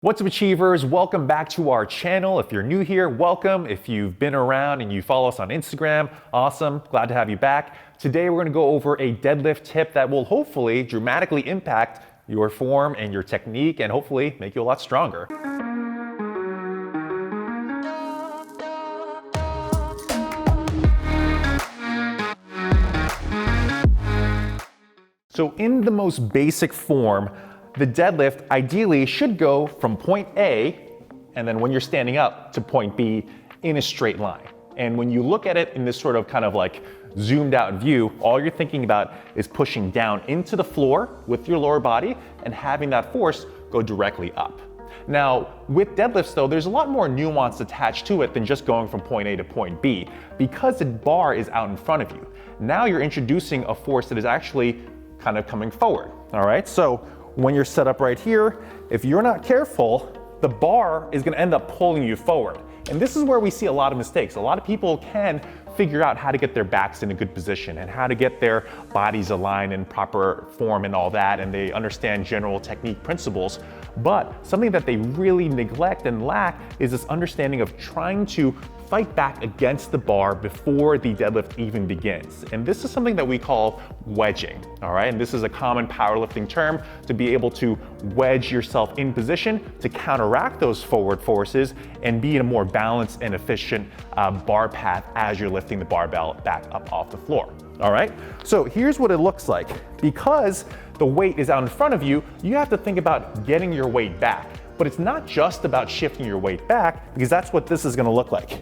What's up, Achievers? Welcome back to our channel. If you're new here, welcome. If you've been around and you follow us on Instagram, awesome. Glad to have you back. Today, we're gonna go over a deadlift tip that will hopefully dramatically impact your form and your technique and hopefully make you a lot stronger. So in the most basic form, the deadlift ideally should go from point A, and then when you're standing up, to point B in a straight line. And when you look at it in this sort of kind of like zoomed out view, all you're thinking about is pushing down into the floor with your lower body and having that force go directly up. Now, with deadlifts though, there's a lot more nuance attached to it than just going from point A to point B. Because the bar is out in front of you, now you're introducing a force that is actually kind of coming forward, all right? So when you're set up right here, if you're not careful, the bar is gonna end up pulling you forward. And this is where we see a lot of mistakes. A lot of people can figure out how to get their backs in a good position and how to get their bodies aligned in proper form and all that, and they understand general technique principles. But something that they really neglect and lack is this understanding of trying to fight back against the bar before the deadlift even begins. And this is something that we call wedging, all right? And this is a common powerlifting term to be able to wedge yourself in position to counteract those forward forces and be in a more balanced and efficient bar path as you're lifting the barbell back up off the floor, all right? So here's what it looks like. Because the weight is out in front of you, you have to think about getting your weight back. But it's not just about shifting your weight back, because that's what this is gonna look like.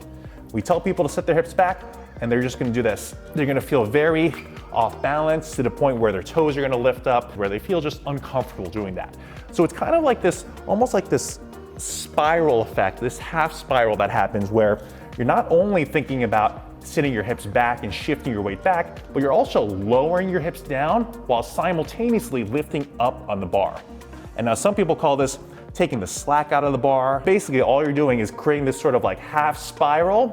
We tell people to set their hips back, and they're just gonna do this. They're gonna feel very off balance to the point where their toes are gonna lift up, where they feel just uncomfortable doing that. So it's kind of like this, almost like this spiral effect, this half spiral that happens where you're not only thinking about sitting your hips back and shifting your weight back, but you're also lowering your hips down while simultaneously lifting up on the bar. And now some people call this taking the slack out of the bar. Basically, all you're doing is creating this sort of like half spiral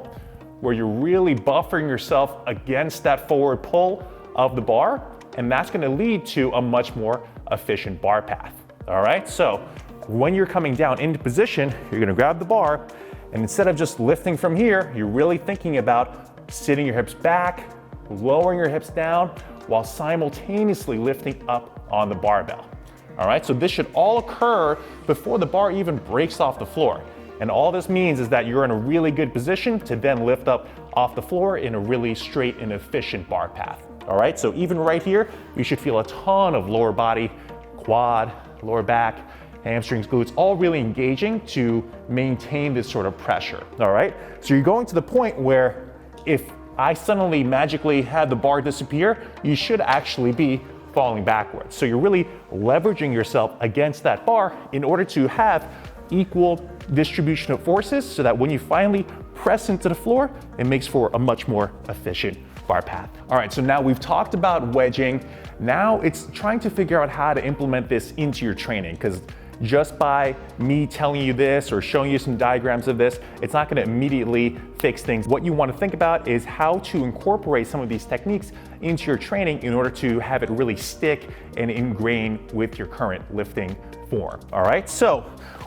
where you're really buffering yourself against that forward pull of the bar, and that's gonna lead to a much more efficient bar path, all right? So when you're coming down into position, you're gonna grab the bar, and instead of just lifting from here, you're really thinking about sitting your hips back, lowering your hips down, while simultaneously lifting up on the barbell. All right, so this should all occur before the bar even breaks off the floor. And all this means is that you're in a really good position to then lift up off the floor in a really straight and efficient bar path. All right, so even right here, you should feel a ton of lower body, quad, lower back, hamstrings, glutes, all really engaging to maintain this sort of pressure. All right, so you're going to the point where if I suddenly magically had the bar disappear, you should actually be falling backwards. So you're really leveraging yourself against that bar in order to have equal distribution of forces so that when you finally press into the floor, it makes for a much more efficient bar path. All right, so now we've talked about wedging. Now it's trying to figure out how to implement this into your training, because just by me telling you this or showing you some diagrams of this, it's not gonna immediately fix things. What you wanna think about is how to incorporate some of these techniques into your training in order to have it really stick and ingrain with your current lifting form, all right? So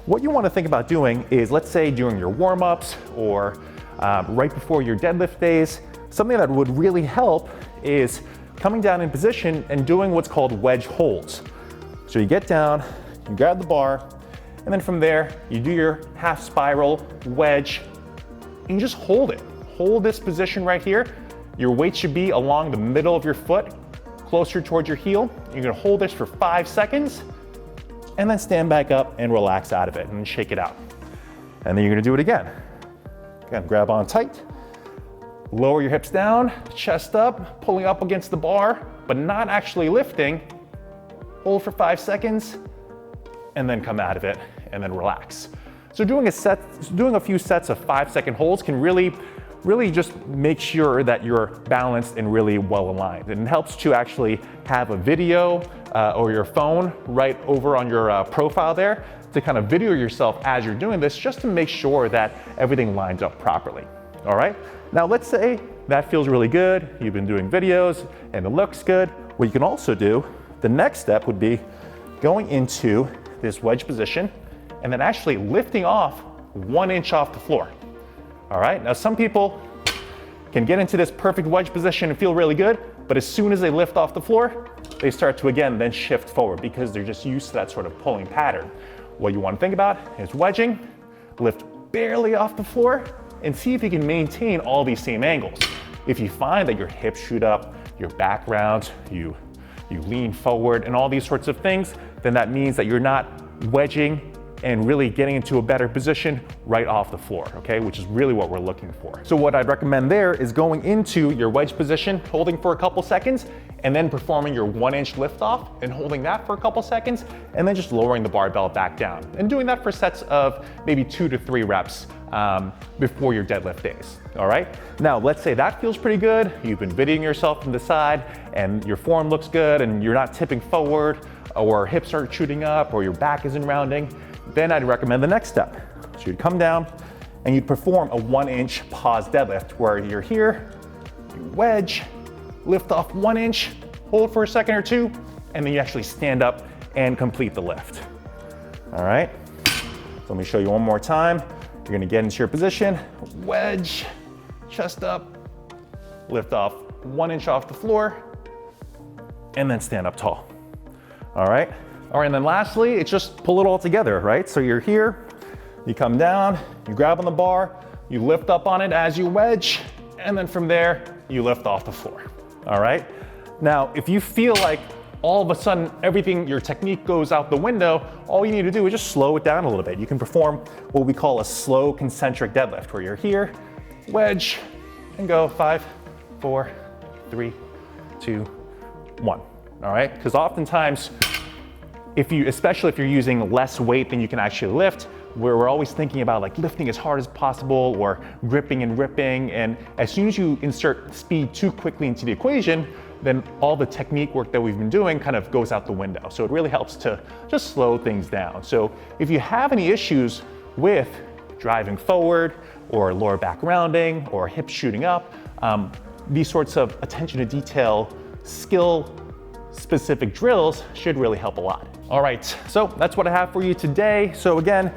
what you wanna think about doing is, let's say during your warm-ups or right before your deadlift days, something that would really help is coming down in position and doing what's called wedge holds. So you get down, you grab the bar, and then from there, you do your half spiral wedge, and you just hold it. Hold this position right here. Your weight should be along the middle of your foot, closer towards your heel. You're gonna hold this for 5 seconds, and then stand back up and relax out of it, and shake it out. And then you're gonna do it again. Again, grab on tight, lower your hips down, chest up, pulling up against the bar, but not actually lifting. Hold for 5 seconds, and then come out of it and then relax. So doing a few sets of 5-second holds can really just make sure that you're balanced and really well aligned. And it helps to actually have a video or your phone right over on your profile there to kind of video yourself as you're doing this, just to make sure that everything lines up properly, all right? Now let's say that feels really good, you've been doing videos and it looks good. What you can also do, the next step would be going into this wedge position and then actually lifting off 1 inch off the floor. All right, now some people can get into this perfect wedge position and feel really good, but as soon as they lift off the floor, they start to again then shift forward because they're just used to that sort of pulling pattern. What you want to think about is wedging, lift barely off the floor, and see if you can maintain all these same angles. If you find that your hips shoot up, your back rounds, you lean forward and all these sorts of things, then that means that you're not wedging and really getting into a better position right off the floor, okay? Which is really what we're looking for. So what I'd recommend there is going into your wedge position, holding for a couple seconds, and then performing your 1 inch lift off and holding that for a couple seconds, and then just lowering the barbell back down. And doing that for sets of maybe 2 to 3 reps before your deadlift days, all right? Now, let's say that feels pretty good. You've been videoing yourself from the side and your form looks good and you're not tipping forward or hips aren't shooting up or your back isn't rounding. Then I'd recommend the next step. So you'd come down and you'd perform a 1 inch pause deadlift where you're here, you wedge, lift off 1 inch, hold for a second or two, and then you actually stand up and complete the lift. All right, so let me show you one more time. You're gonna get into your position, wedge, chest up, lift off 1 inch off the floor, and then stand up tall. All right, and then lastly, it's just pull it all together, right? So you're here, you come down, you grab on the bar, you lift up on it as you wedge, and then from there, you lift off the floor, all right? Now, if you feel like all of a sudden your technique goes out the window, all you need to do is just slow it down a little bit. You can perform what we call a slow concentric deadlift, where you're here, wedge, and go 5, 4, 3, 2, 1, all right? Because oftentimes, especially if you're using less weight than you can actually lift, where we're always thinking about like lifting as hard as possible or gripping and ripping, and as soon as you insert speed too quickly into the equation, then all the technique work that we've been doing kind of goes out the window. So it really helps to just slow things down. So if you have any issues with driving forward or lower back rounding or hips shooting up, these sorts of attention to detail, skill specific drills should really help a lot. All right, so that's what I have for you today. So again,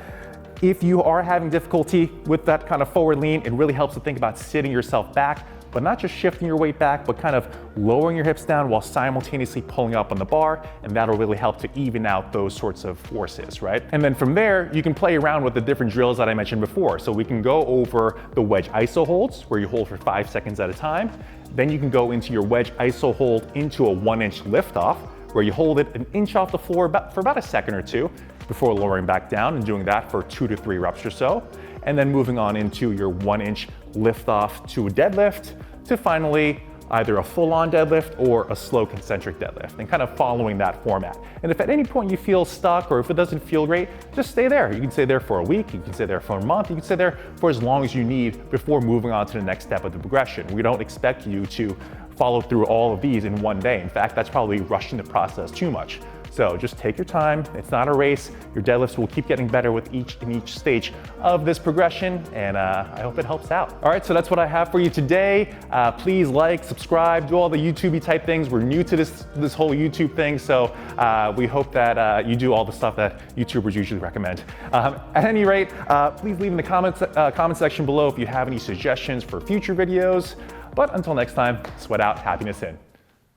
if you are having difficulty with that kind of forward lean, it really helps to think about sitting yourself back, but not just shifting your weight back, but kind of lowering your hips down while simultaneously pulling up on the bar, and that'll really help to even out those sorts of forces, right? And then from there, you can play around with the different drills that I mentioned before. So we can go over the wedge iso holds, where you hold for 5 seconds at a time. Then you can go into your wedge iso hold into a 1 inch lift off, where you hold it 1 inch off the floor for about a second or two before lowering back down and doing that for 2 to 3 reps or so. And then moving on into your 1 inch lift off to a deadlift to finally either a full-on deadlift or a slow concentric deadlift, and kind of following that format. And if at any point you feel stuck or if it doesn't feel great, just stay there. You can stay there for a week, you can stay there for a month, you can stay there for as long as you need before moving on to the next step of the progression. We don't expect you to follow through all of these in one day. In fact, that's probably rushing the process too much. So just take your time. It's not a race. Your deadlifts will keep getting better with each stage of this progression, and I hope it helps out. All right, so that's what I have for you today. Please like, subscribe, do all the YouTube-y type things. We're new to this whole YouTube thing, so we hope that you do all the stuff that YouTubers usually recommend. At any rate, please leave in the comment section below if you have any suggestions for future videos. But until next time, sweat out, happiness in.